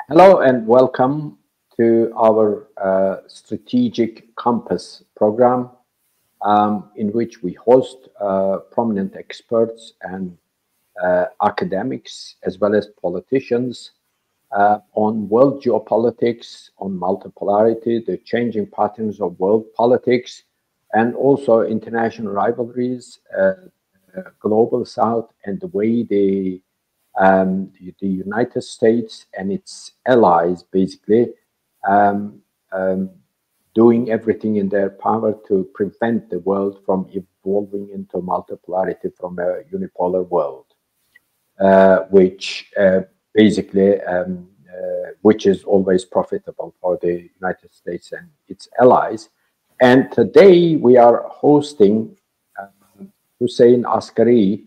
Hello and welcome to our Strategic Compass program, in which we host prominent experts and academics as well as politicians on world geopolitics, on multipolarity, the changing patterns of world politics, and also international rivalries, global south, and the way the United States and its allies basically doing everything in their power to prevent the world from evolving into multipolarity from a unipolar world, which basically which is always profitable for the United States and its allies. And today we are hosting Hussein Askary,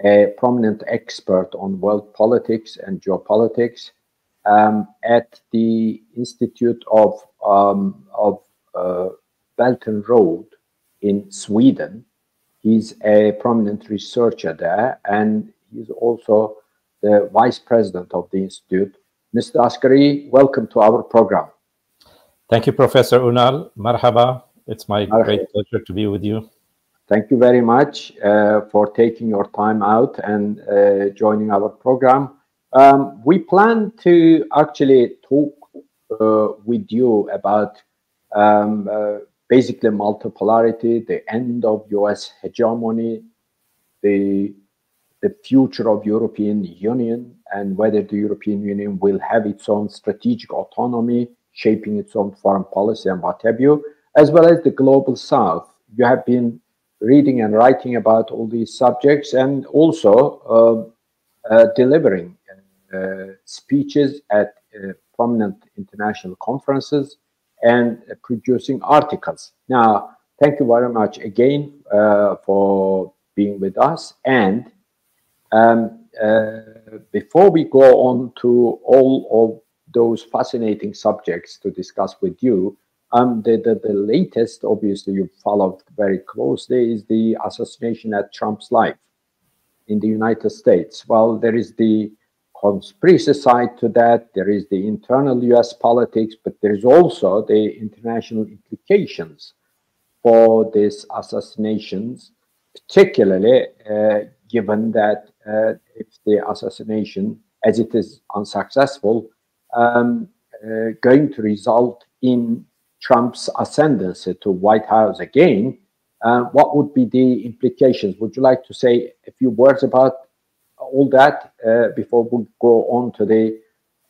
a prominent expert on world politics and geopolitics at the Institute of Belt and Road in Sweden. He's a prominent researcher there, and he's also the vice president of the Institute. Mr. Askary, welcome to our program. Thank you, Professor Ünal. Marhaba. It's my great pleasure to be with you. Thank you very much for taking your time out and joining our program. We plan to actually talk with you about basically multipolarity, the end of US hegemony, the future of European Union, and whether the European Union will have its own strategic autonomy, shaping its own foreign policy and what have you, as well as the global south. You have been reading and writing about all these subjects, and also delivering speeches at prominent international conferences and producing articles. Now, thank you very much again for being with us. And before we go on to all of those fascinating subjects to discuss with you, the latest, obviously you followed very closely, is the assassination at Trump's life in the United States. Well, there is the conspiracy side to that, there is the internal US politics, but there is also the international implications for these assassinations, particularly given that if the assassination, as it is unsuccessful, going to result in Trump's ascendancy to White House again, what would be the implications? Would you like to say a few words about all that before we go on to the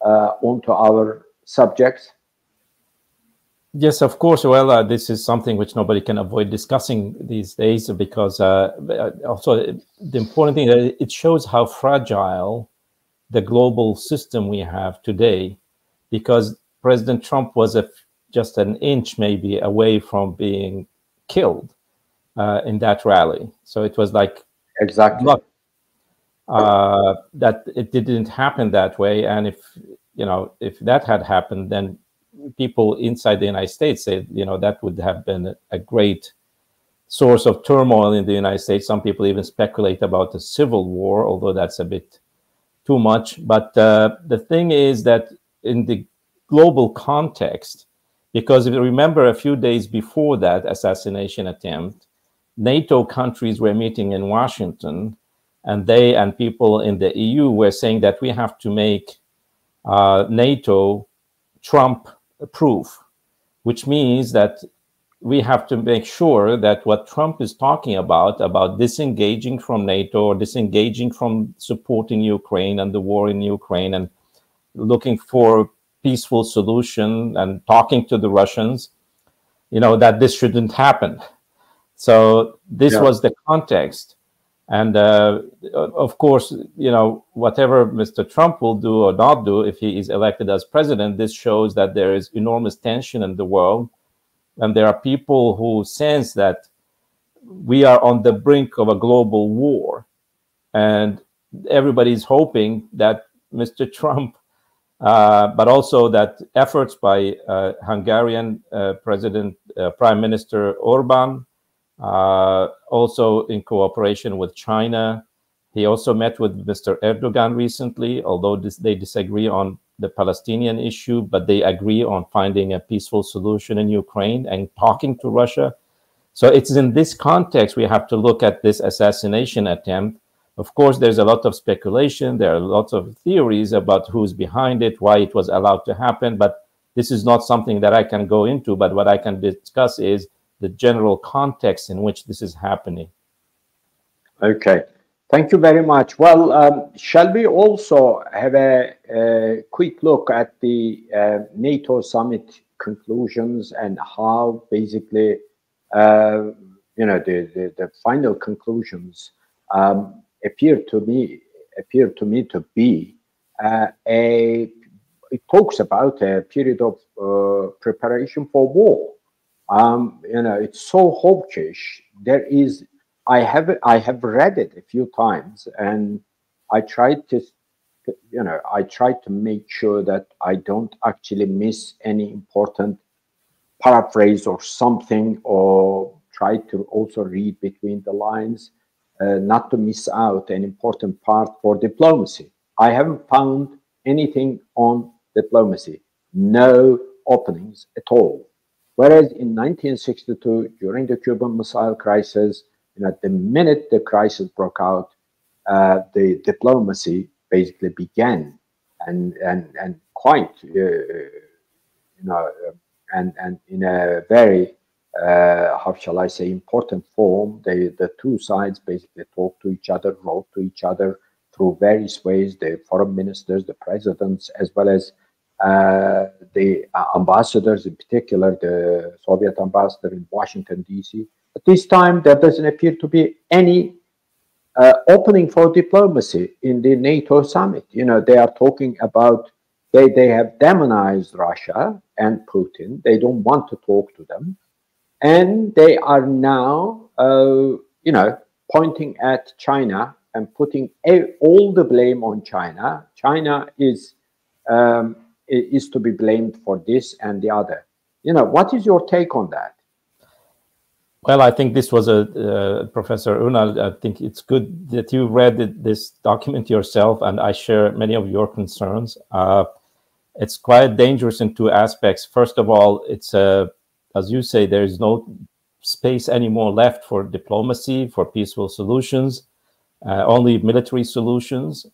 onto our subjects? Yes, of course. Well, this is something which nobody can avoid discussing these days, because also the important thing that it shows how fragile the global system we have today, because President Trump was just an inch maybe away from being killed in that rally. So it was like exactly luck, that it didn't happen that way. And if that had happened, then people inside the United States said, that would have been a great source of turmoil in the United States. Some people even speculate about a civil war, although that's a bit too much. But the thing is that in the global context, because if you remember, a few days before that assassination attempt, NATO countries were meeting in Washington, and they and people in the EU were saying that we have to make NATO Trump-proof, which means that we have to make sure that what Trump is talking about disengaging from NATO or disengaging from supporting Ukraine and the war in Ukraine and looking for peaceful solution and talking to the Russians, that this shouldn't happen. So this was the context. And of course, whatever Mr. Trump will do or not do if he is elected as president, this shows that there is enormous tension in the world. And there are people who sense that we are on the brink of a global war. And everybody's hoping that Mr. Trump, but also that efforts by Hungarian Prime Minister Orban, also in cooperation with China. He also met with Mr. Erdogan recently, although they disagree on the Palestinian issue, but they agree on finding a peaceful solution in Ukraine and talking to Russia. So it's in this context we have to look at this assassination attempt. Of course, there's a lot of speculation. There are lots of theories about who's behind it, why it was allowed to happen, but this is not something that I can go into, but what I can discuss is the general context in which this is happening. Okay, thank you very much. Well, shall we also have a quick look at the NATO summit conclusions and how basically, the final conclusions appear to me to be it talks about a period of preparation for war. It's so hawkish. I have read it a few times, and I tried to make sure that I don't actually miss any important paraphrase or something, or try to also read between the lines, not to miss out an important part for diplomacy. I haven't found anything on diplomacy, no openings at all. Whereas in 1962, during the Cuban Missile Crisis, the minute the crisis broke out, the diplomacy basically began, and quite, and in a very, how shall I say, important form. The two sides basically talked to each other, wrote to each other through various ways, the foreign ministers, the presidents, as well as the ambassadors, in particular, the Soviet ambassador in Washington, D.C. At this time, there doesn't appear to be any opening for diplomacy in the NATO summit. They are talking about, they have demonized Russia and Putin. They don't want to talk to them. And they are now, pointing at China and putting all the blame on China. China is to be blamed for this and the other. What is your take on that? Well, I think this was Professor Ünal, I think it's good that you read this document yourself, and I share many of your concerns. It's quite dangerous in two aspects. First of all, it's, as you say, there is no space anymore left for diplomacy, for peaceful solutions, only military solutions,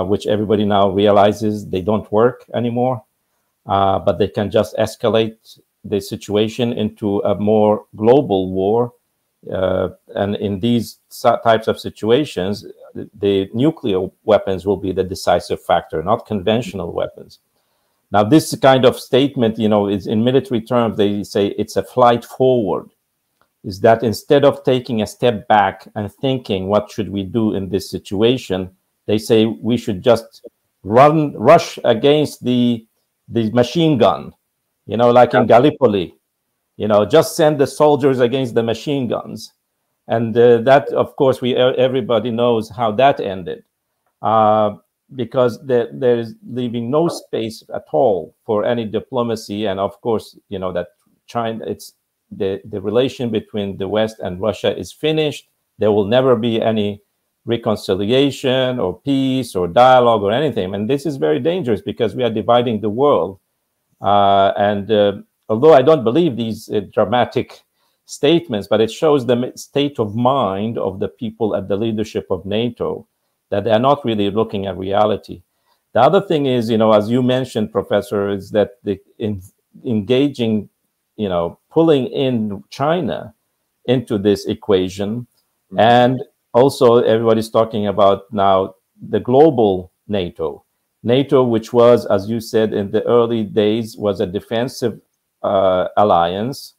which everybody now realizes they don't work anymore, but they can just escalate the situation into a more global war. And in these types of situations, the nuclear weapons will be the decisive factor, not conventional weapons. Now, this kind of statement, is in military terms, they say it's a flight forward. Is that instead of taking a step back and thinking, what should we do in this situation? They say we should just rush against the machine gun. Like in Gallipoli, just send the soldiers against the machine guns. And that, of course, everybody knows how that ended, because there is leaving no space at all for any diplomacy. And of course, that China, it's the relation between the West and Russia is finished. There will never be any reconciliation or peace or dialogue or anything. And this is very dangerous because we are dividing the world. And although I don't believe these dramatic statements, but it shows the state of mind of the people at the leadership of NATO, that they are not really looking at reality. The other thing is, as you mentioned, Professor, is that engaging, pulling in China into this equation. Mm-hmm. And also everybody's talking about now the global NATO, which was, as you said, in the early days, was a defensive alliance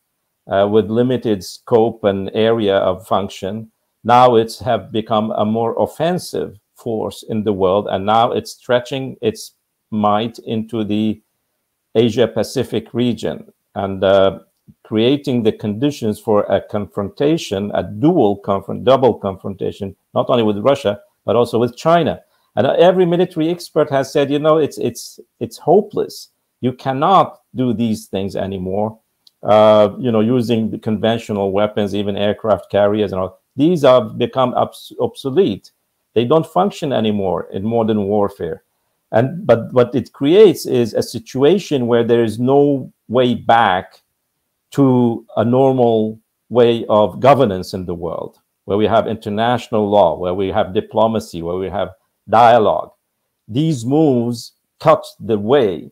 with limited scope and area of function. Now it's have become a more offensive force in the world, and now it's stretching its might into the Asia-Pacific region and creating the conditions for a confrontation, a double confrontation, not only with Russia, but also with China. And every military expert has said, it's hopeless. You cannot do these things anymore. Using the conventional weapons, even aircraft carriers and all. These have become obsolete. They don't function anymore in modern warfare. But what it creates is a situation where there is no way back to a normal way of governance in the world, where we have international law, where we have diplomacy, where we have dialogue. These moves cut the way,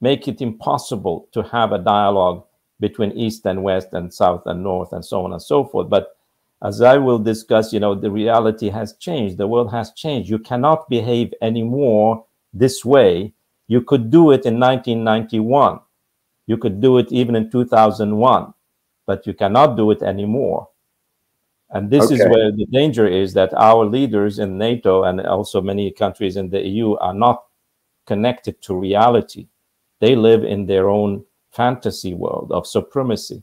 make it impossible to have a dialogue between East and West and South and North and so on and so forth. But as I will discuss, the reality has changed. The world has changed. You cannot behave anymore this way. You could do it in 1991. You could do it even in 2001, but you cannot do it anymore. And this is where the danger is, that our leaders in NATO and also many countries in the EU are not connected to reality. They live in their own fantasy world of supremacy.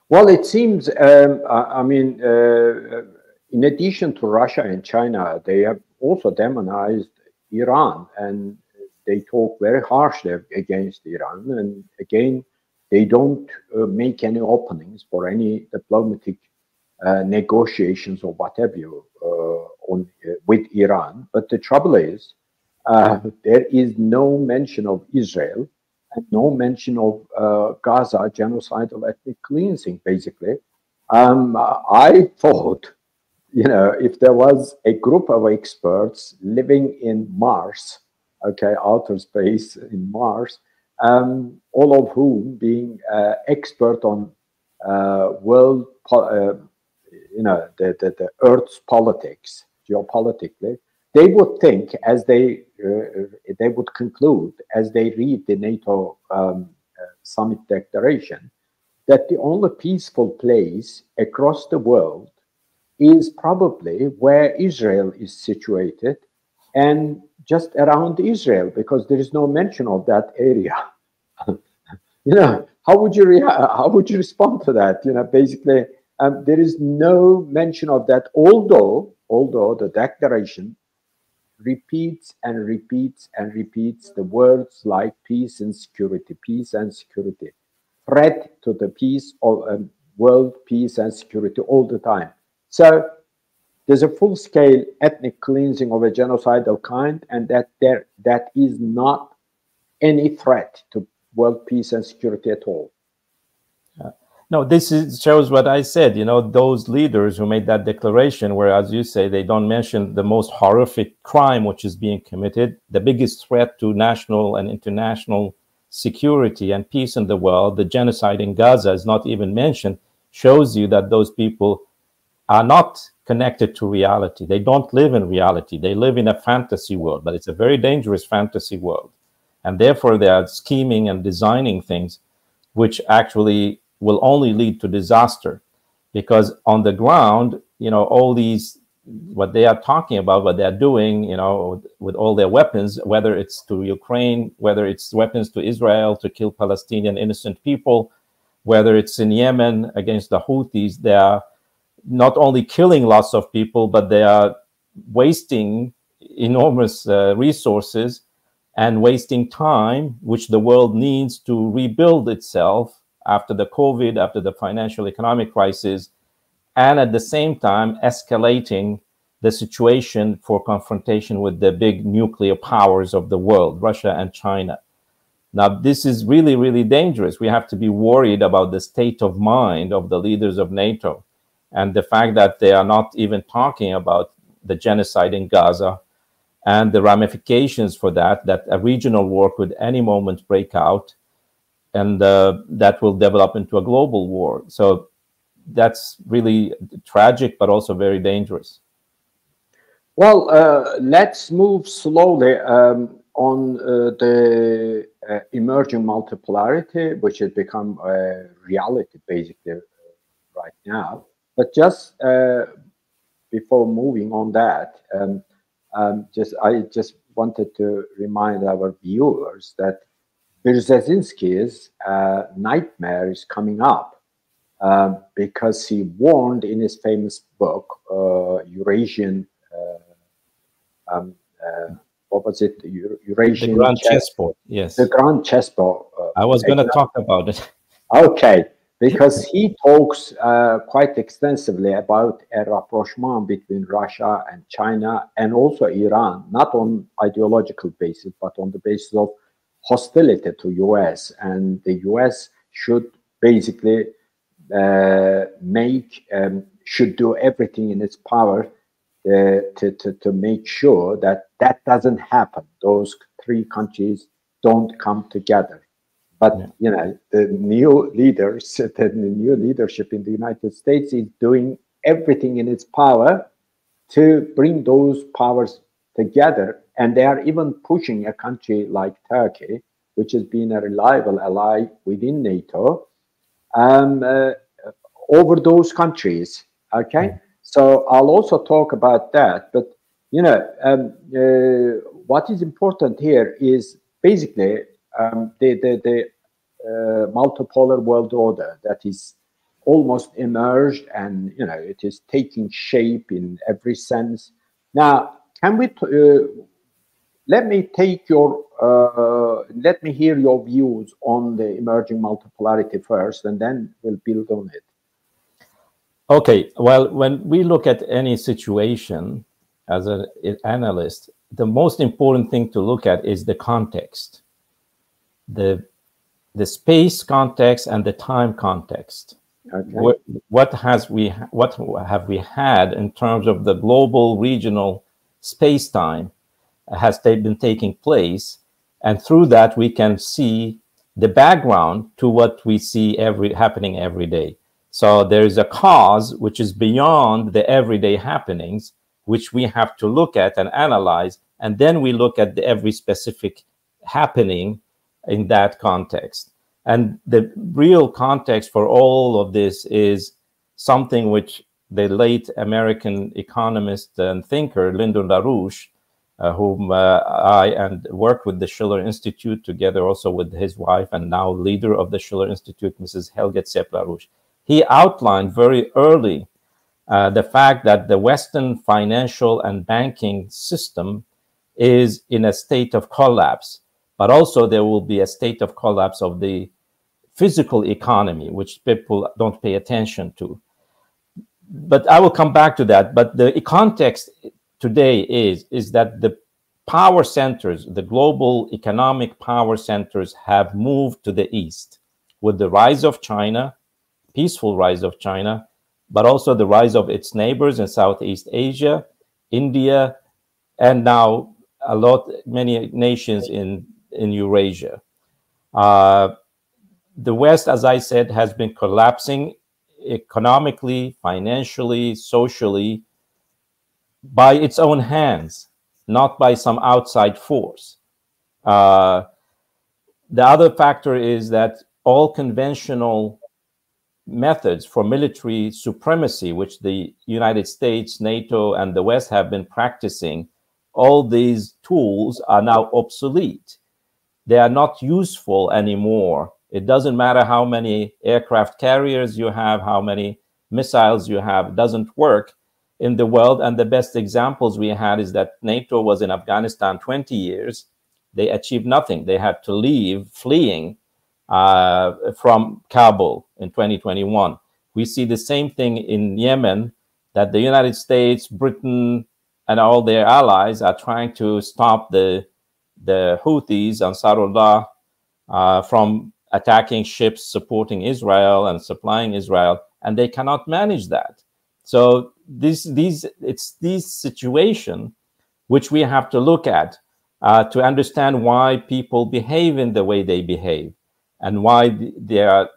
Well, it seems, in addition to Russia and China, they have also demonized Iran, and they talk very harshly against Iran. And again, they don't make any openings for any diplomatic negotiations or whatever with Iran. But the trouble is, there is no mention of Israel and no mention of Gaza genocidal ethnic cleansing, basically. I thought, if there was a group of experts living in Mars, outer space in Mars, all of whom being expert on world, the Earth's politics, geopolitically, they would think, as they would conclude as they read the NATO summit declaration, that the only peaceful place across the world is probably where Israel is situated and just around Israel, because there is no mention of that area. How would you respond to that? Basically, there is no mention of that, although the declaration repeats and repeats and repeats the words like peace and security, threat to the peace of world, peace and security all the time. So there's a full-scale ethnic cleansing of a genocidal kind, and that is not any threat to world peace and security at all. No, shows what I said. Those leaders who made that declaration, where, as you say, they don't mention the most horrific crime which is being committed, the biggest threat to national and international security and peace in the world, the genocide in Gaza, is not even mentioned, shows you that those people are not connected to reality. They don't live in reality. They live in a fantasy world, but it's a very dangerous fantasy world. And therefore, they are scheming and designing things which actually will only lead to disaster, because on the ground, all these, what they are talking about, what they're doing, with all their weapons, whether it's to Ukraine, whether it's weapons to Israel to kill Palestinian innocent people, whether it's in Yemen against the Houthis, they are not only killing lots of people, but they are wasting enormous resources and wasting time, which the world needs to rebuild itself after the COVID, after the financial economic crisis, and at the same time escalating the situation for confrontation with the big nuclear powers of the world, Russia and China. Now, this is really, really dangerous. We have to be worried about the state of mind of the leaders of NATO, and the fact that they are not even talking about the genocide in Gaza and the ramifications for that a regional war could any moment break out, and that will develop into a global war. So that's really tragic, but also very dangerous. Well, let's move slowly on the emerging multipolarity, which has become a reality basically right now. But just before moving on that, I just wanted to remind our viewers that Brzezinski's nightmare is coming up because he warned in his famous book, Eurasian, what was it? Eurasian the Grand Chessboard. Yes, the Grand Chessboard. I was going to talk about it. Okay, because he talks quite extensively about a rapprochement between Russia and China and also Iran, not on ideological basis, but on the basis of hostility to US. And the US should basically should do everything in its power to make sure that that doesn't happen. Those three countries don't come together. But you know, the new leaders, the new leadership in the United States is doing everything in its power to bring those powers together, and they are even pushing a country like Turkey, which has been a reliable ally within NATO, over those countries. Okay, so I'll also talk about that. But you know, what is important here is basically the multipolar world order that is almost emerged, and you know, it is taking shape in every sense. Now, can we? Let me take your. Let me hear your views on the emerging multipolarity first, and then we'll build on it. Okay. Well, when we look at any situation as an analyst, the most important thing to look at is the context, the space context and the time context. Okay. What have we had in terms of the global regional space-time has been taking place, and through that we can see the background to what we see happening every day. So there is a cause which is beyond the everyday happenings, which we have to look at and analyze, and then we look at every specific happening in that context. And the real context for all of this is something which the late American economist and thinker Lyndon LaRouche, whom I worked with the Schiller Institute together, also with his wife and now leader of the Schiller Institute, Mrs. Helga Sepp-LaRouche. He outlined very early the fact that the Western financial and banking system is in a state of collapse, but also there will be a state of collapse of the physical economy, which people don't pay attention to. But I will come back to that. But the context today is that the power centers, the global economic power centers, have moved to the east with the rise of China, peaceful rise of China, but also the rise of its neighbors in Southeast Asia, India, and now many nations in Eurasia. The West, as I said, has been collapsing economically, financially, socially, by its own hands, not by some outside force. The other factor is that all conventional methods for military supremacy, which the United States, NATO, and the West have been practicing, all these tools are now obsolete. They are not useful anymore. It doesn't matter how many aircraft carriers you have, how many missiles you have, it doesn't work in the world. And the best examples we had is that NATO was in Afghanistan 20 years. They achieved nothing. They had to leave, fleeing from Kabul in 2021. We see the same thing in Yemen, that the United States, Britain, and all their allies are trying to stop the Houthis, Ansarullah, from attacking ships supporting Israel and supplying Israel, and they cannot manage that. So it's these situations which we have to look at to understand why people behave in the way they behave, and why there are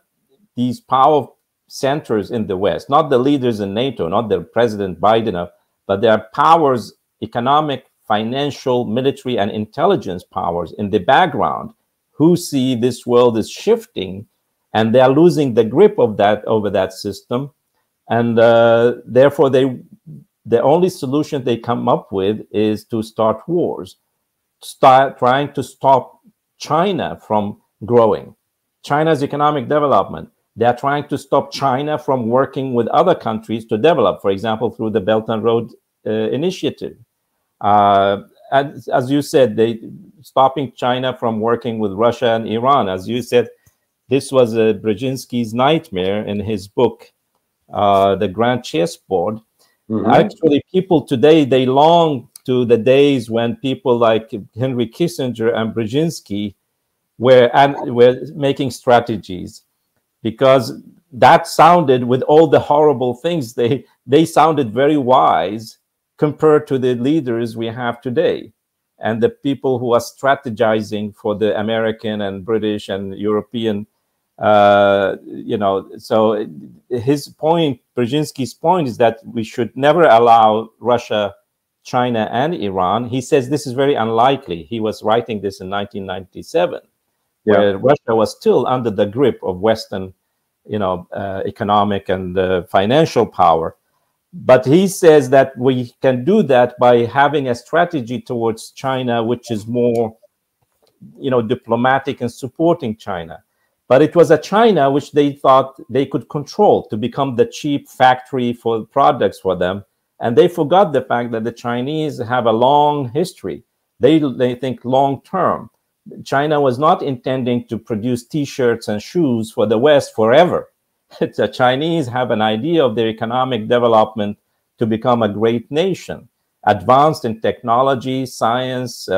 these power centers in the West, not the leaders in NATO, not the President Biden, but there are powers, economic, financial, military, and intelligence powers in the background who see this world is shifting, and they are losing the grip of that over that system. And therefore, the only solution they come up with is to start wars, start trying to stop China from growing, China's economic development. They are trying to stop China from working with other countries to develop, for example, through the Belt and Road Initiative. And as you said, stopping China from working with Russia and Iran. As you said, this was Brzezinski's nightmare in his book, The Grand Chessboard. Actually, people today, they long to the days when people like Henry Kissinger and Brzezinski were making strategies, because that sounded, with all the horrible things, they sounded very wise compared to the leaders we have today and the people who are strategizing for the American and British and European, So his point, Brzezinski's point, is that we should never allow Russia, China, and Iran. He says this is very unlikely. He was writing this in 1997, where Russia was still under the grip of Western, economic and financial power. But he says that we can do that by having a strategy towards China, which is more, diplomatic and supporting China. But it was a China which they thought they could control to become the cheap factory for products for them. And they forgot the fact that the Chinese have a long history. They think long term. China was not intending to produce T-shirts and shoes for the West forever. The Chinese have an idea of their economic development to become a great nation, advanced in technology, science,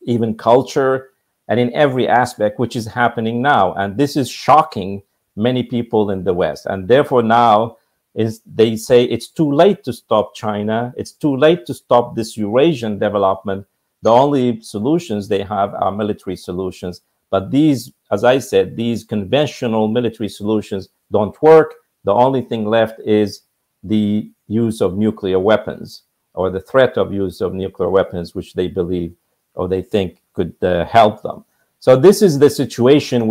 even culture, and in every aspect, which is happening now. And this is shocking many people in the West. And therefore now they say it's too late to stop China. It's too late to stop this Eurasian development. The only solutions they have are military solutions. But these, as I said, these conventional military solutions don't work. The only thing left is the use of nuclear weapons, or the threat of use of nuclear weapons, which they believe or they think could help them. So this is the situation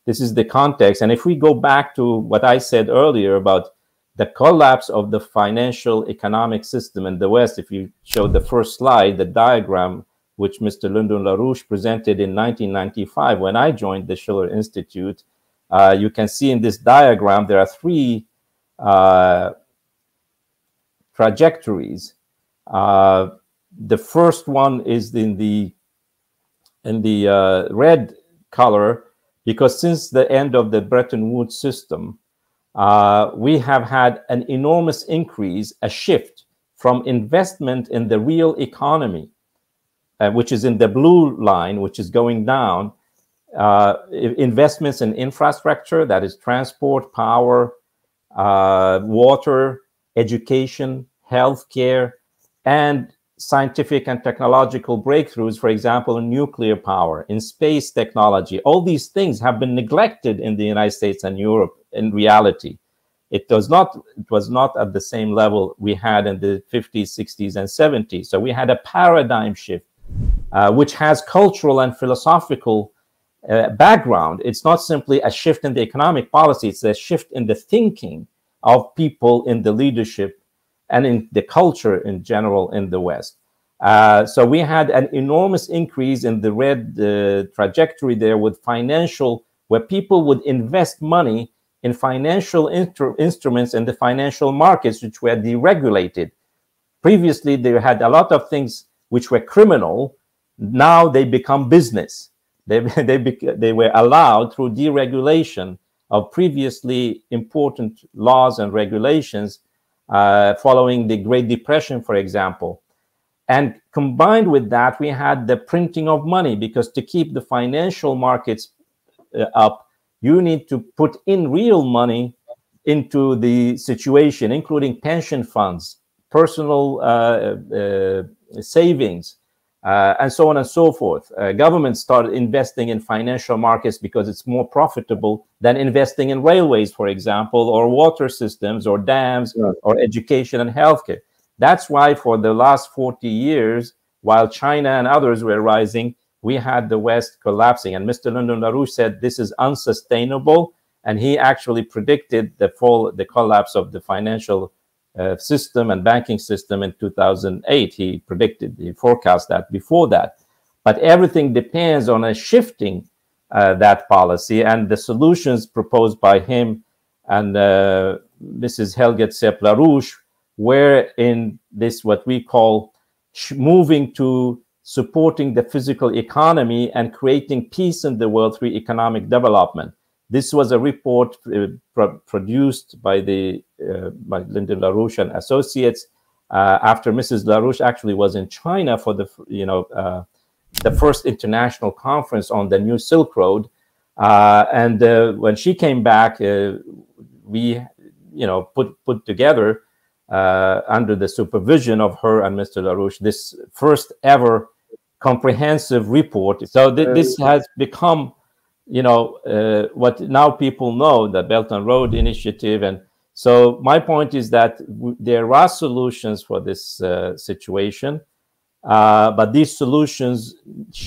this is the context. And if we go back to what I said earlier about the collapse of the financial economic system in the West, if you show the first slide, the diagram which Mr. Lyndon LaRouche presented in 1995 when I joined the Schiller Institute, you can see in this diagram there are three trajectories. The first one is in the red color, because since the end of the Bretton Woods system, we have had an enormous increase, a shift from investment in the real economy, which is in the blue line, which is going down, investments in infrastructure, that is transport, power, water, education, healthcare, and scientific and technological breakthroughs, for example, in nuclear power, in space technology. All these things have been neglected in the United States and Europe in reality. It was not at the same level we had in the 50s, 60s, and 70s. So we had a paradigm shift, which has cultural and philosophical background. It's not simply a shift in the economic policy, it's a shift in the thinking of people in the leadership and in the culture in general in the West. So we had an enormous increase in the red trajectory there with financial, where people would invest money in financial instruments in the financial markets, which were deregulated. Previously, they had a lot of things which were criminal. Now they become business. They were allowed through deregulation of previously important laws and regulations following the Great Depression, for example. And combined with that, we had the printing of money, because to keep the financial markets up, you need to put in real money into the situation, including pension funds, personal savings, and so on and so forth. Governments started investing in financial markets because it's more profitable than investing in railways, for example, or water systems, or dams, or education and healthcare. That's why for the last 40 years, while China and others were rising, we had the West collapsing. And Mr. Lyndon LaRouche said this is unsustainable, and he actually predicted the collapse of the financial system and banking system in 2008. He forecast that before that. But everything depends on a shifting that policy, and the solutions proposed by him and Mrs. Helga Sepp-LaRouche were in this, what we call moving to supporting the physical economy and creating peace in the world through economic development. This was a report produced by by Lyndon LaRouche and Associates after Mrs. LaRouche actually was in China for the first international conference on the New Silk Road. And when she came back, we put together under the supervision of her and Mr. LaRouche this first ever comprehensive report. So this has become, what now people know, the Belt and Road Initiative. And so my point is that there are solutions for this situation, but these solutions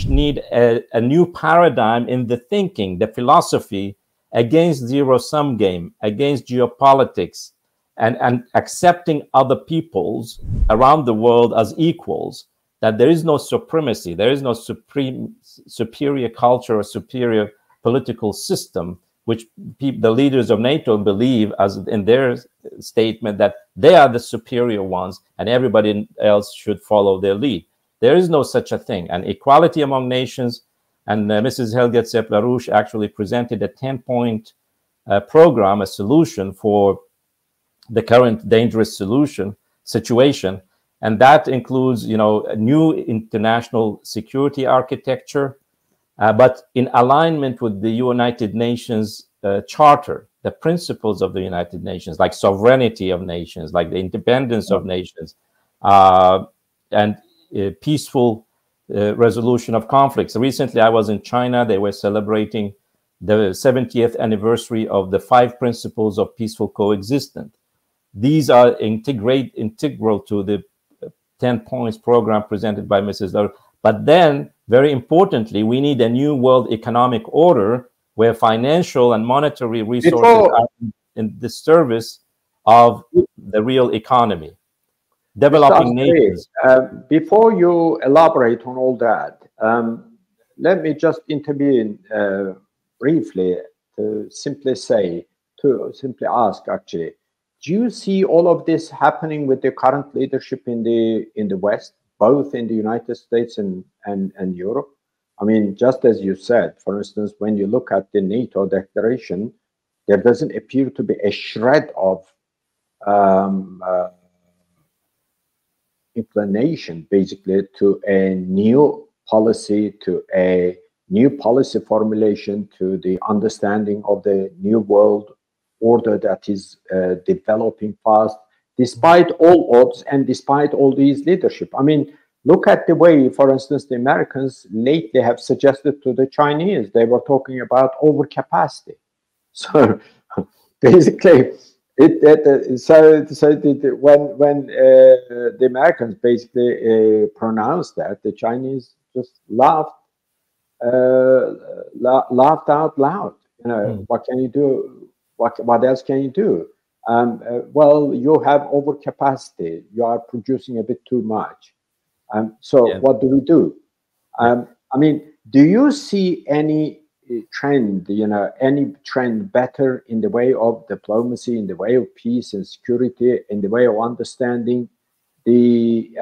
need a new paradigm in the thinking, the philosophy, against zero-sum game, against geopolitics, and accepting other peoples around the world as equals, that there is no supremacy, there is no superior culture or superior political system, which the leaders of NATO believe, as in their statement, that they are the superior ones and everybody else should follow their lead. There is no such a thing. And equality among nations, and Mrs. Helga Zepp-LaRouche actually presented a 10-point program, a solution for the current dangerous situation. And that includes, a new international security architecture, but in alignment with the United Nations Charter, the principles of the United Nations, like sovereignty of nations, like the independence of nations, and peaceful resolution of conflicts. Recently, I was in China. They were celebrating the 70th anniversary of the 5 principles of peaceful coexistence. These are integral to the 10 points program presented by Mrs. LaRouche. But then, very importantly, we need a new world economic order where financial and monetary resources are in the service of the real economy. Developing nations. Before you elaborate on all that, let me just intervene briefly to simply ask, actually, do you see all of this happening with the current leadership in the West, both in the United States and Europe? I mean, just as you said, for instance, when you look at the NATO declaration, there doesn't appear to be a shred of inclination, basically, to a new policy, formulation, to the understanding of the new world order that is developing fast, despite all odds and despite all these leadership. I mean, look at the way, for instance, the Americans lately have suggested to the Chinese, they were talking about overcapacity. So basically, when the Americans basically pronounced that, the Chinese just laughed out loud. What can you do? What else can you do? Well, you have overcapacity. You are producing a bit too much. What do we do? I mean, do you see any trend, any trend better in the way of diplomacy, in the way of peace and security, in the way of understanding the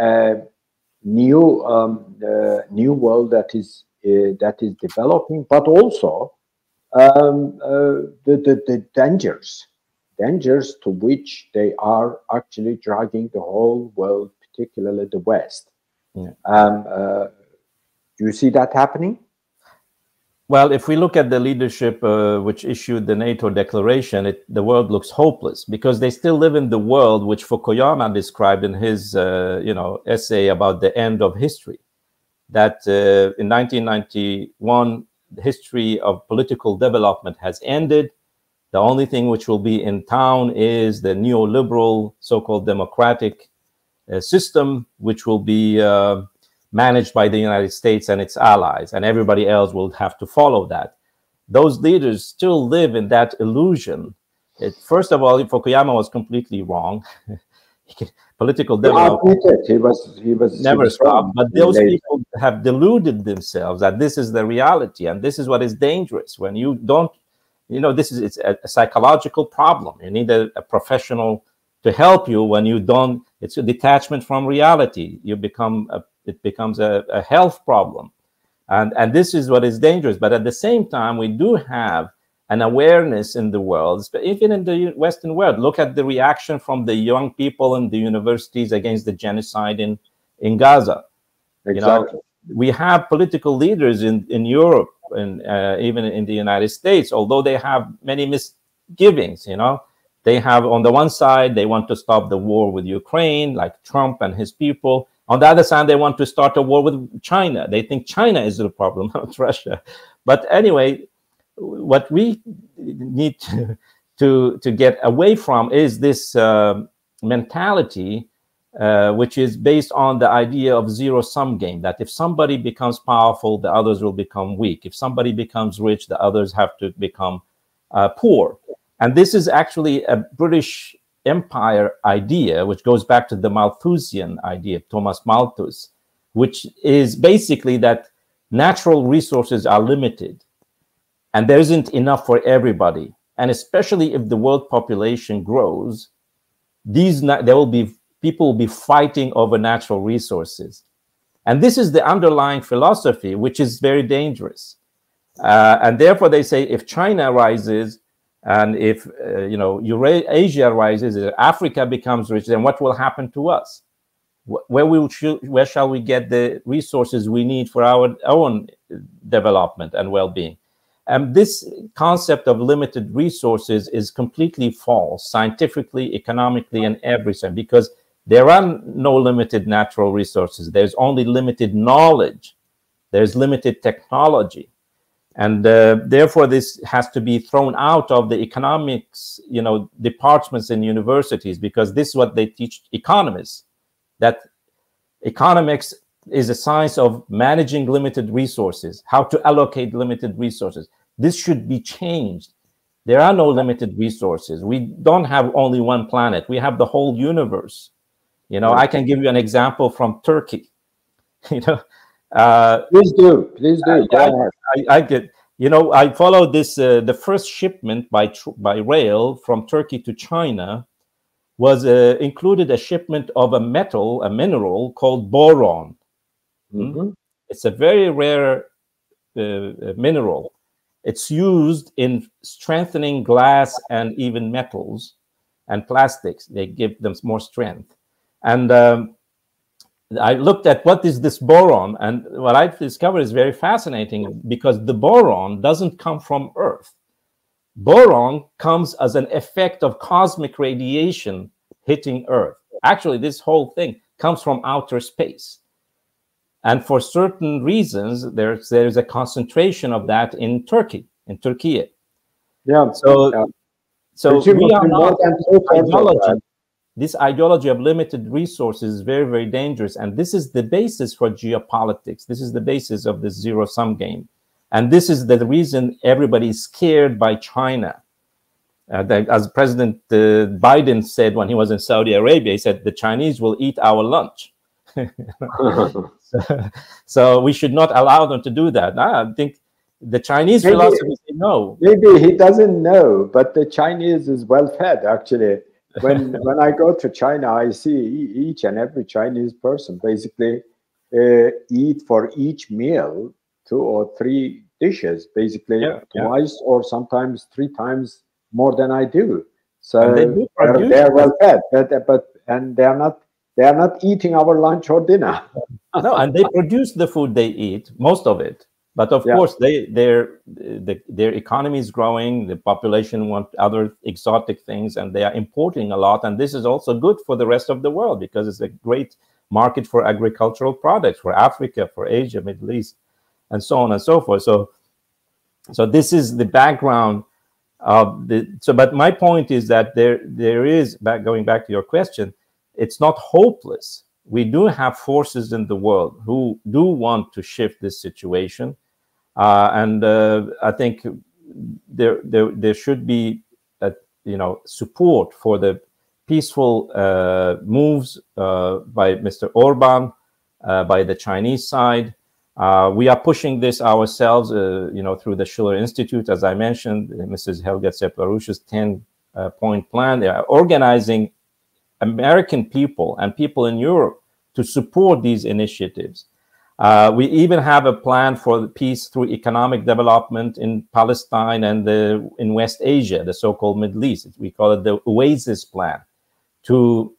new world that is developing, but also the dangers to which they are actually dragging the whole world, particularly the West? Yeah. Do you see that happening? Well, if we look at the leadership which issued the NATO declaration, the world looks hopeless because they still live in the world which Fukuyama described in his essay about the end of history. That in 1991, the history of political development has ended. The only thing which will be in town is the neoliberal, so-called democratic system, which will be managed by the United States and its allies, and everybody else will have to follow that. Those leaders still live in that illusion. First of all, Fukuyama was completely wrong. Political development he was never stopped. But those people have deluded themselves that this is the reality, and this is what is dangerous. When you don't, it's a psychological problem. You need a professional to help you when you don't. It's a detachment from reality. You become it becomes a health problem. And this is what is dangerous. But at the same time, we do have an awareness in the world, even in the Western world. Look at the reaction from the young people in the universities against the genocide in Gaza. Exactly. We have political leaders in Europe and even in the United States, although they have many misgivings. They have, on the one side, they want to stop the war with Ukraine, like Trump and his people. On the other side, they want to start a war with China. They think China is the problem, not Russia. But anyway, what we need to get away from is this mentality, which is based on the idea of zero-sum game, that if somebody becomes powerful, the others will become weak. If somebody becomes rich, the others have to become poor. And this is actually a British Empire idea, which goes back to the Malthusian idea, Thomas Malthus, which is basically that natural resources are limited and there isn't enough for everybody. And especially if the world population grows, people will be fighting over natural resources. And this is the underlying philosophy, which is very dangerous. And therefore they say if China rises, and if Eurasia rises, if Africa becomes rich, then what will happen to us? Where shall we get the resources we need for our own development and well-being? This concept of limited resources is completely false, scientifically, economically, and everything, because there are no limited natural resources. There's only limited knowledge. There's limited technology. And therefore, this has to be thrown out of the economics, departments in universities, because this is what they teach economists, that economics is a science of managing limited resources, how to allocate limited resources. This should be changed. There are no limited resources. We don't have only one planet. We have the whole universe. I can give you an example from Turkey. Please do. I followed this. The first shipment by rail from Turkey to China was included a shipment of a mineral called boron. Mm-hmm. It's a very rare mineral. It's used in strengthening glass and even metals and plastics. They give them more strength. And I looked at what is this boron, and what I discovered is very fascinating, because the boron doesn't come from Earth. Boron comes as an effect of cosmic radiation hitting Earth. Actually, this whole thing comes from outer space. And for certain reasons, there's a concentration of that in Turkey. Yeah. So we are not ideology. This ideology of limited resources is very, very dangerous. And this is the basis for geopolitics. This is the basis of the zero-sum game. And this is the reason everybody is scared by China. As President Biden said when he was in Saudi Arabia, he said, the Chinese will eat our lunch. So we should not allow them to do that. I think the Chinese philosophy say no. Maybe he doesn't know, but the Chinese is well fed, actually. When I go to China, I see each and every Chinese person basically eat for each meal 2 or 3 dishes, basically twice or sometimes 3 times more than I do. So they're well fed, but they are not eating our lunch or dinner. No, and they produce the food they eat, most of it. But of course, their economy is growing. The population want other exotic things, and they are importing a lot. And this is also good for the rest of the world, because it's a great market for agricultural products for Africa, for Asia, Middle East, and so on and so forth. So this is the background of the. But my point is that there is, going back to your question, it's not hopeless. We do have forces in the world who do want to shift this situation, and I think there should be support for the peaceful moves by Mr. Orban, by the Chinese side. We are pushing this ourselves, through the Schiller Institute, as I mentioned, Mrs. Helga Zeplarush's 10-point plan. They are organizing American people and people in Europe to support these initiatives. We even have a plan for peace through economic development in Palestine and in West Asia, the so-called Middle East. We call it the Oasis Plan, to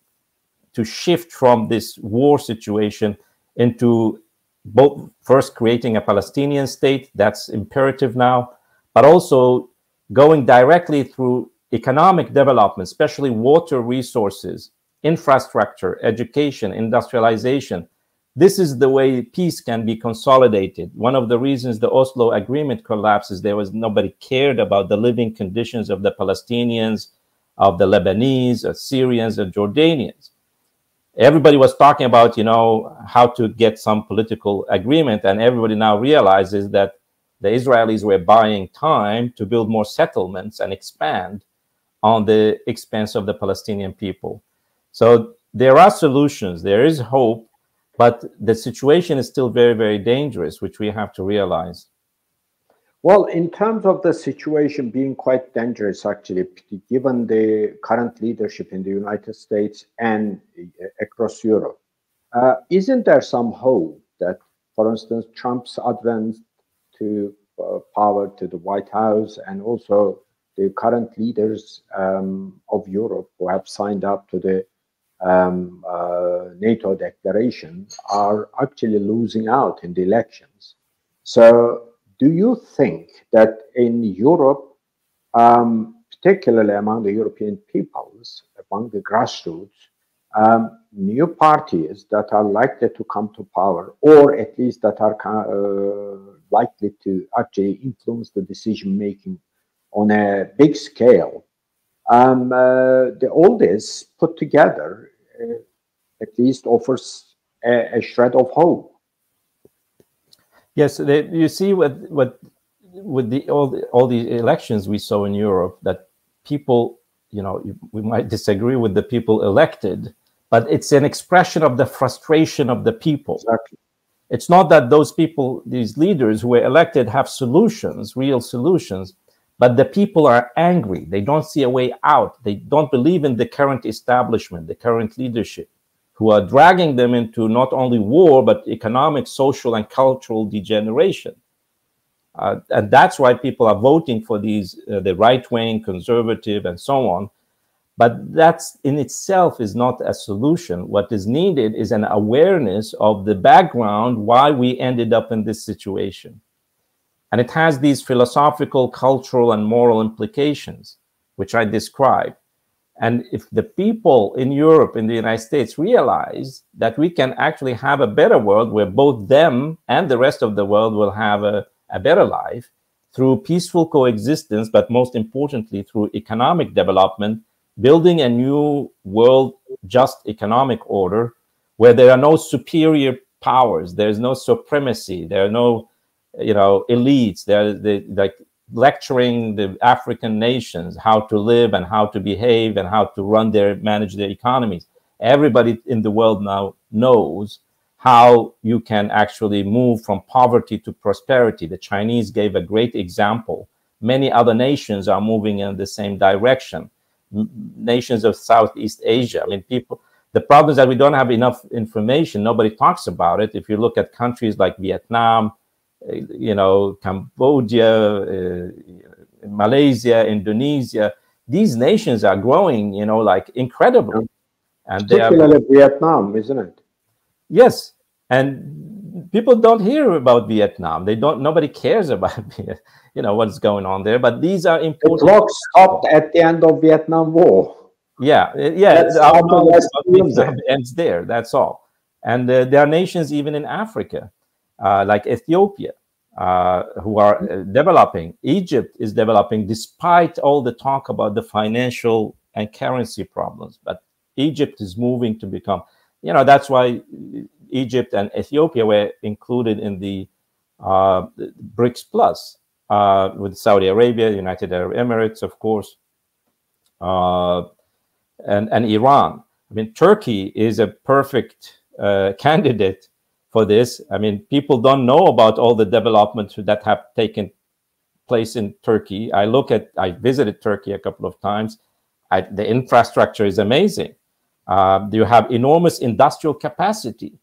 shift from this war situation into both first creating a Palestinian state, that's imperative now, but also going directly through economic development, especially water resources, infrastructure, education, industrialization. This is the way peace can be consolidated. One of the reasons the Oslo Agreement collapses, nobody cared about the living conditions of the Palestinians, of the Lebanese, of Syrians, of Jordanians. Everybody was talking about, how to get some political agreement, and everybody now realizes that the Israelis were buying time to build more settlements and expand on the expense of the Palestinian people. So there are solutions, there is hope, but the situation is still very, very dangerous, which we have to realize. Well, in terms of the situation being quite dangerous, actually, given the current leadership in the United States and across Europe, isn't there some hope that, for instance, Trump's advent to power, to the White House, and also the current leaders of Europe who have signed up to the NATO declaration are actually losing out in the elections? So do you think that in Europe, particularly among the European peoples, among the grassroots, new parties that are likely to come to power, or at least that are likely to actually influence the decision making on a big scale, all this put together at least offers a shred of hope? Yes, you see with all the elections we saw in Europe, that people, we might disagree with the people elected, but it's an expression of the frustration of the people. Exactly. It's not that those people, these leaders who were elected, have solutions, real solutions, but the people are angry. They don't see a way out. They don't believe in the current establishment, the current leadership, who are dragging them into not only war, but economic, social, and cultural degeneration. And that's why people are voting for these, the right-wing, conservative, and so on. But that's in itself is not a solution. What is needed is an awareness of the background, why we ended up in this situation. And it has these philosophical, cultural, and moral implications, which I described. And if the people in Europe, in the United States, realize that we can actually have a better world where both them and the rest of the world will have a better life through peaceful coexistence, but most importantly, through economic development, building a new world just economic order where there are no superior powers, there's no supremacy, there are no elites, they're like lecturing the African nations how to live and how to behave and how to manage their economies. Everybody in the world now knows how you can actually move from poverty to prosperity. The Chinese gave a great example. Many other nations are moving in the same direction. Nations of Southeast Asia. I mean, the problem is that we don't have enough information. Nobody talks about it. If you look at countries like Vietnam, Cambodia, Malaysia, Indonesia, these nations are growing, like incredibly. And particularly Vietnam, isn't it? Yes, and people don't hear about Vietnam. Nobody cares about what's going on there. But these are important. The clock stopped at the end of Vietnam War. Yeah. It ends there. That's all. And there are nations even in Africa, like Ethiopia, who are developing. Egypt is developing despite all the talk about the financial and currency problems. But Egypt is moving to become, that's why Egypt and Ethiopia were included in the BRICS Plus with Saudi Arabia, United Arab Emirates, of course, and Iran. I mean, Turkey is a perfect candidate for this. I mean, people don't know about all the developments that have taken place in Turkey. I visited Turkey a couple of times. The infrastructure is amazing. You have enormous industrial capacity.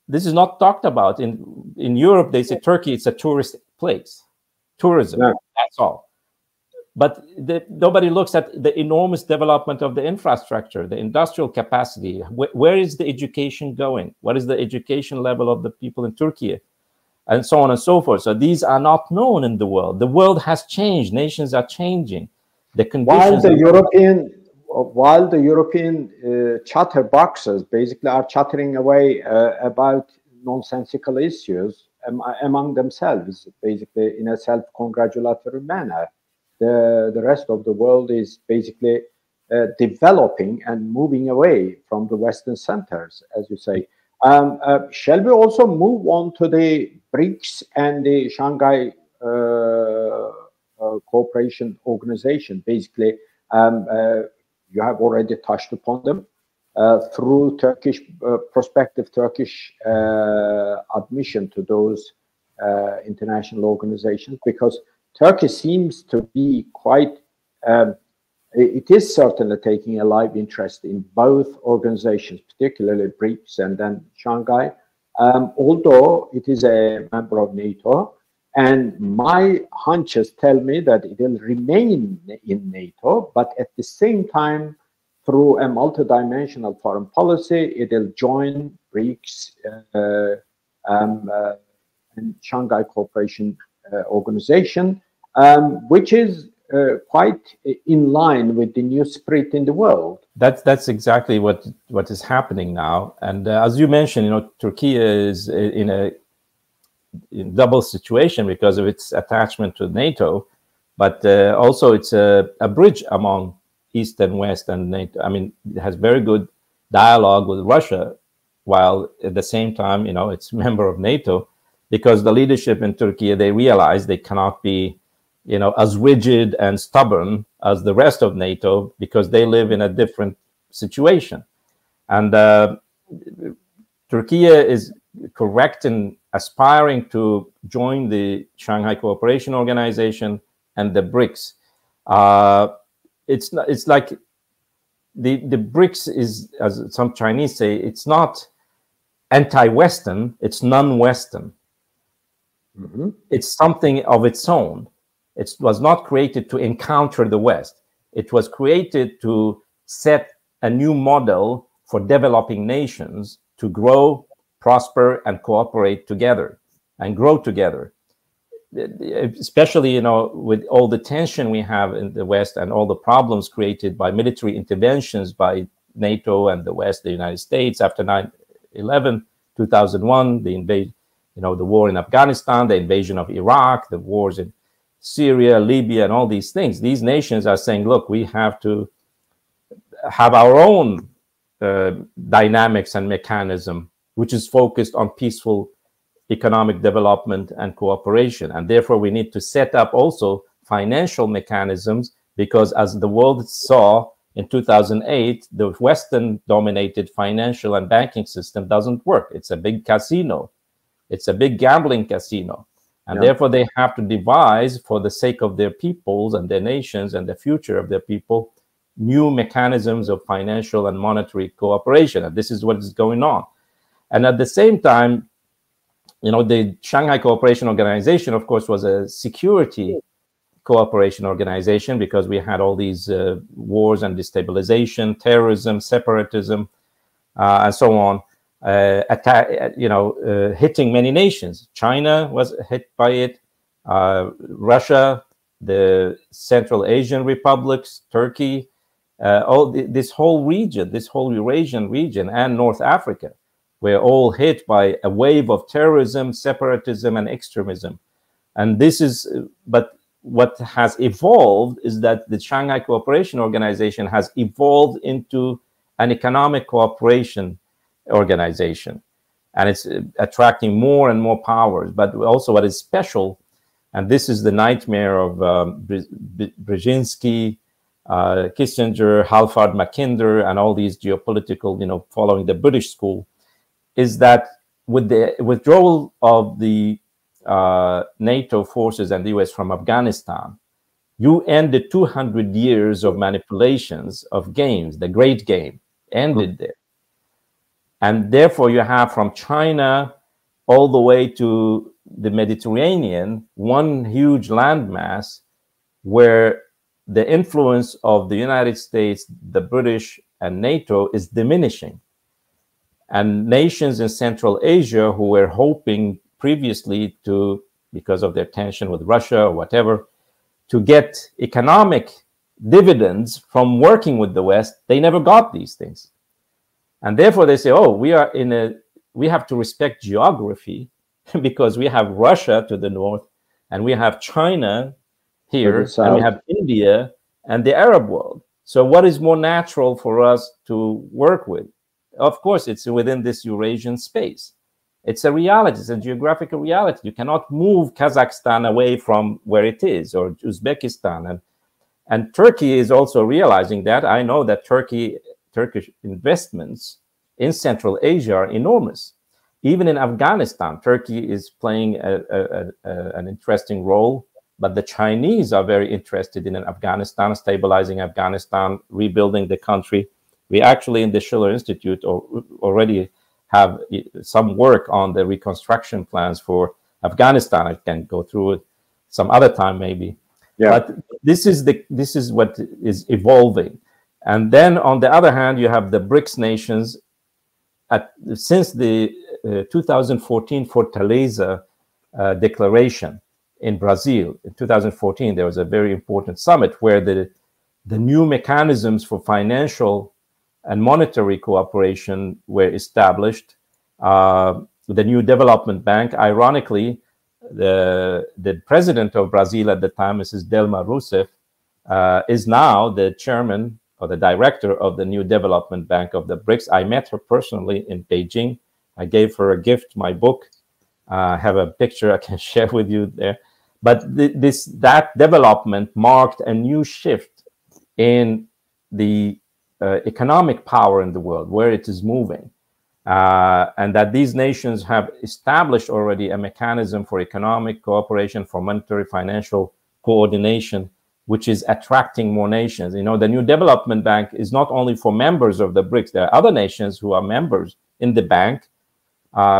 This is not talked about. In Europe, they say Turkey is a tourist place. Tourism, that's all. But nobody looks at the enormous development of the infrastructure, the industrial capacity. Where is the education going? What is the education level of the people in Turkey? And so on and so forth. So these are not known in the world. The world has changed. Nations are changing. The conditions while the European chatterboxes basically are chattering away about nonsensical issues among themselves, basically in a self-congratulatory manner. The rest of the world is basically developing and moving away from the Western centers, as you say. Shall we also move on to the BRICS and the Shanghai Cooperation Organization? Basically, you have already touched upon them through prospective Turkish admission to those international organizations, because Turkey seems to be quite, it is certainly taking a live interest in both organizations, particularly BRICS and then Shanghai, although it is a member of NATO. And my hunches tell me that it will remain in NATO, but at the same time, through a multidimensional foreign policy, it will join BRICS and Shanghai Cooperation Organization, which is quite in line with the new spirit in the world. That's exactly what is happening now. And as you mentioned, Turkey is in a double situation because of its attachment to NATO, but also it's a bridge among East and West and NATO. I mean, it has very good dialogue with Russia, while at the same time, it's a member of NATO, because the leadership in Turkey, they realize they cannot be, as rigid and stubborn as the rest of NATO, because they live in a different situation. And Turkey is correct in aspiring to join the Shanghai Cooperation Organization and the BRICS. It's like the BRICS is, as some Chinese say, it's not anti-Western, it's non-Western. Mm-hmm. It's something of its own. It was not created to encounter the West. It was created to set a new model for developing nations to grow, prosper, and cooperate together and grow together. Especially, with all the tension we have in the West and all the problems created by military interventions by NATO and the West, the United States after 9/11, 2001, the war in Afghanistan, the invasion of Iraq, the wars in Syria, Libya, and all these things. These nations are saying, look, we have to have our own dynamics and mechanism, which is focused on peaceful economic development and cooperation. And therefore, we need to set up also financial mechanisms, because as the world saw in 2008, the Western-dominated financial and banking system doesn't work. It's a big casino. It's a big gambling casino. And therefore, they have to devise, for the sake of their peoples and their nations and the future of their people, new mechanisms of financial and monetary cooperation. And this is what is going on. And at the same time, the Shanghai Cooperation Organization, of course, was a security cooperation organization, because we had all these wars and destabilization, terrorism, separatism, and so on, hitting many nations. China was hit by it, Russia, the Central Asian republics, Turkey, this whole region, this whole Eurasian region, and North Africa, were all hit by a wave of terrorism, separatism, and extremism. And this is, but what has evolved is that the Shanghai Cooperation Organization has evolved into an economic cooperation organization, and it's attracting more and more powers. But also what is special, and this is the nightmare of Brzezinski, Kissinger, Halford Mackinder, and all these geopolitical, following the British school, is that with the withdrawal of the NATO forces and the US from Afghanistan, you ended 200 years of manipulations of games, the great game. ended there. And therefore, you have from China all the way to the Mediterranean, one huge landmass where the influence of the United States, the British, and NATO is diminishing. And nations in Central Asia who were hoping previously to, because of their tension with Russia or whatever, to get economic dividends from working with the West, they never got these things. And therefore they say, oh, we have to respect geography because we have Russia to the north and we have China here and we have India and the Arab world. So what is more natural for us to work with? Of course, it's within this Eurasian space. It's a reality, it's a geographical reality. You cannot move Kazakhstan away from where it is, or Uzbekistan. And Turkey is also realizing that. I know that Turkish investments in Central Asia are enormous. Even in Afghanistan, Turkey is playing an interesting role, but the Chinese are very interested in Afghanistan, stabilizing Afghanistan, rebuilding the country. We actually in the Schiller Institute already have some work on the reconstruction plans for Afghanistan. I can go through it some other time maybe. Yeah. But this is what is evolving. And then on the other hand, you have the BRICS nations. Since the 2014 Fortaleza declaration in Brazil, in 2014, there was a very important summit where the new mechanisms for financial and monetary cooperation were established. The new development bank, ironically, the president of Brazil at the time, Mrs. Dilma Rousseff, is now the chairman or the director of the new development bank of the BRICS. I met her personally in Beijing. I gave her a gift, my book. I have a picture I can share with you there. But that development marked a new shift in the economic power in the world, where it is moving. And that these nations have established already a mechanism for economic cooperation, for monetary financial coordination, which is attracting more nations. You know, the new development bank is not only for members of the BRICS. There are other nations who are members in the bank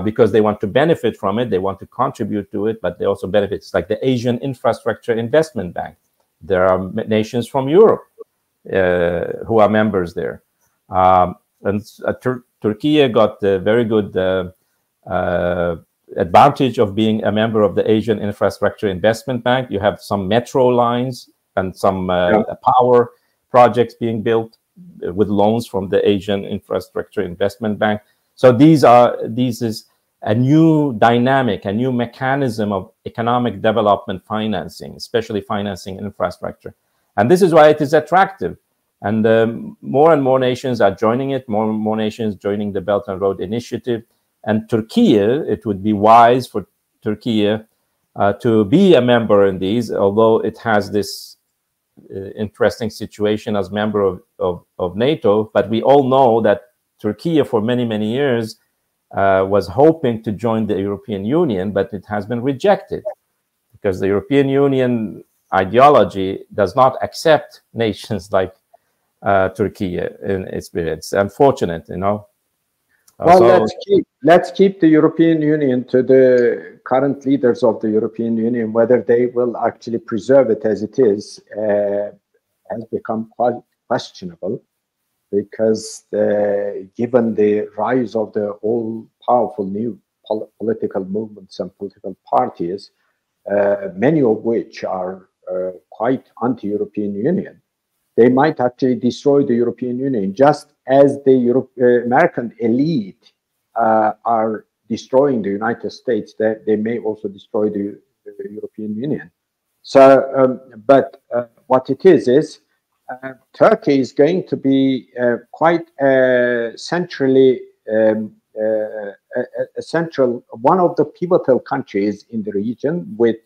because they want to benefit from it. They want to contribute to it, but they also benefit. It's like the Asian Infrastructure Investment Bank. There are nations from Europe who are members there. And Turkey got a very good advantage of being a member of the Asian Infrastructure Investment Bank. You have some metro lines and some power projects being built with loans from the Asian Infrastructure Investment Bank. So this is a new dynamic, a new mechanism of economic development financing, especially financing infrastructure. And this is why it is attractive. And more and more nations are joining it, more and more nations joining the Belt and Road Initiative. And Turkey, it would be wise for Turkey to be a member in these, although it has this interesting situation as member of NATO. But we all know that Turkey, for many, many years, was hoping to join the European Union, but it has been rejected because the European Union ideology does not accept nations like Turkey. It's unfortunate, you know. Well, let's keep the European Union to the current leaders of the European Union. Whether they will actually preserve it as it is has become quite questionable, because given the rise of the all-powerful new political movements and political parties, many of which are quite anti-European Union, they might actually destroy the European Union, just as the American elite are destroying the United States. They may also destroy the European Union. So, but what it is Turkey is going to be quite centrally one of the pivotal countries in the region, with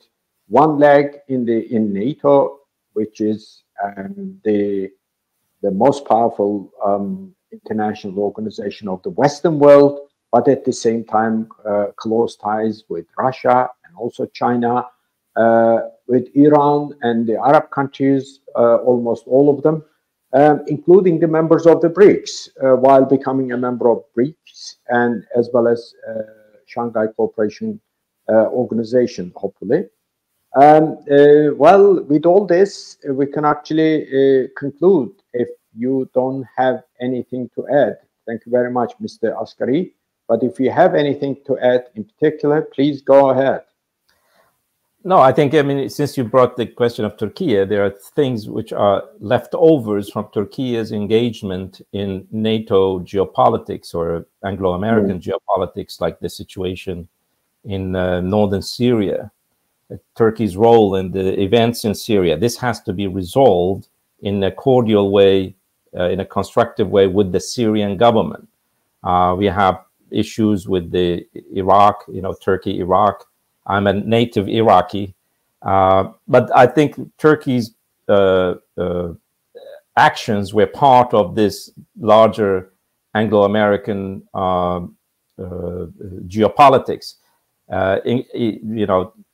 one leg in NATO, which is the most powerful international organization of the Western world, but at the same time close ties with Russia and also China, with Iran and the Arab countries, almost all of them. including the members of the BRICS, while becoming a member of BRICS, and as well as Shanghai Cooperation Organization, hopefully. Well, with all this, we can actually conclude if you don't have anything to add. Thank you very much, Mr. Askary. But if you have anything to add in particular, please go ahead. No, I think, I mean, since you brought the question of Turkey, there are things which are leftovers from Turkey's engagement in NATO geopolitics or Anglo-American geopolitics, like the situation in northern Syria, Turkey's role in the events in Syria. This has to be resolved in a cordial way, in a constructive way with the Syrian government. We have issues with the Iraq, Turkey, Iraq. I'm a native Iraqi, but I think Turkey's actions were part of this larger Anglo-American geopolitics.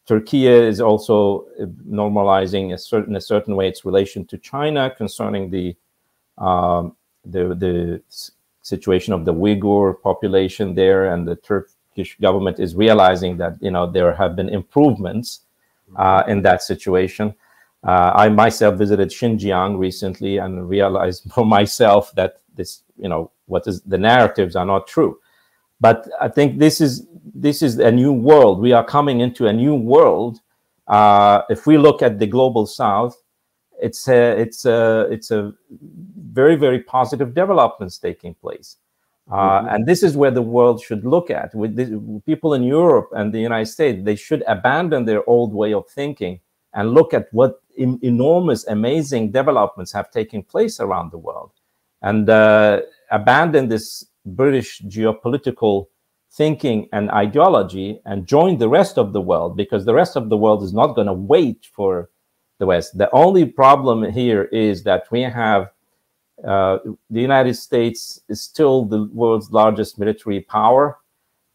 Turkey is also normalizing in a certain way its relation to China concerning the situation of the Uyghur population there, and the Turkish government is realizing that there have been improvements in that situation. I myself visited Xinjiang recently and realized for myself that this, the narratives are not true. But I think this is a new world. We are coming into a new world. If we look at the global South, it's a very, very positive developments taking place. And this is where the world should look at. With people in Europe and the United States, they should abandon their old way of thinking and look at what enormous, amazing developments have taken place around the world, and abandon this British geopolitical thinking and ideology and join the rest of the world, because the rest of the world is not going to wait for the West. The only problem here is that we have the United States is still the world's largest military power.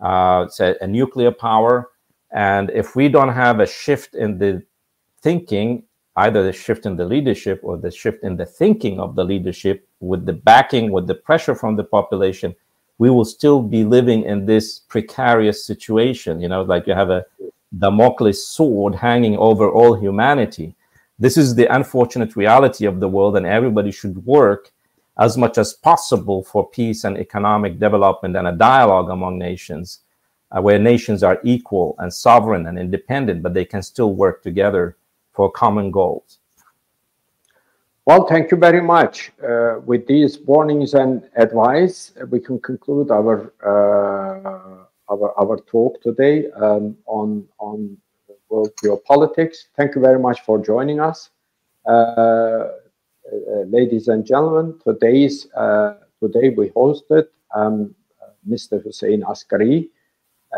It's a nuclear power. And if we don't have a shift in the thinking, either the shift in the leadership or the shift in the thinking of the leadership, with the backing, with the pressure from the population, we will still be living in this precarious situation. Like you have a Damocles sword hanging over all humanity. This is the unfortunate reality of the world, and everybody should work as much as possible for peace and economic development and a dialogue among nations, where nations are equal and sovereign and independent, but they can still work together for common goals. Well, thank you very much. With these warnings and advice, we can conclude our talk today on world geopolitics. Thank you very much for joining us, ladies and gentlemen. Today we hosted Mr. Hussein Askary,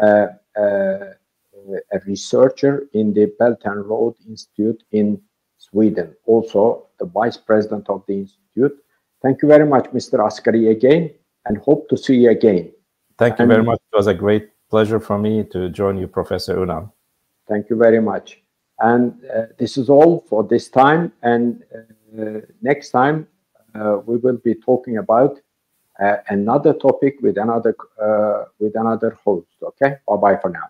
a researcher in the Belt and Road Institute in Sweden, also the vice president of the institute. Thank you very much, Mr. Askary, again, and hope to see you again. Thank you very much. It was a great pleasure for me to join you, Professor Ünal. Thank you very much. And this is all for this time. And next time, we will be talking about another topic with another host. Okay, bye bye for now.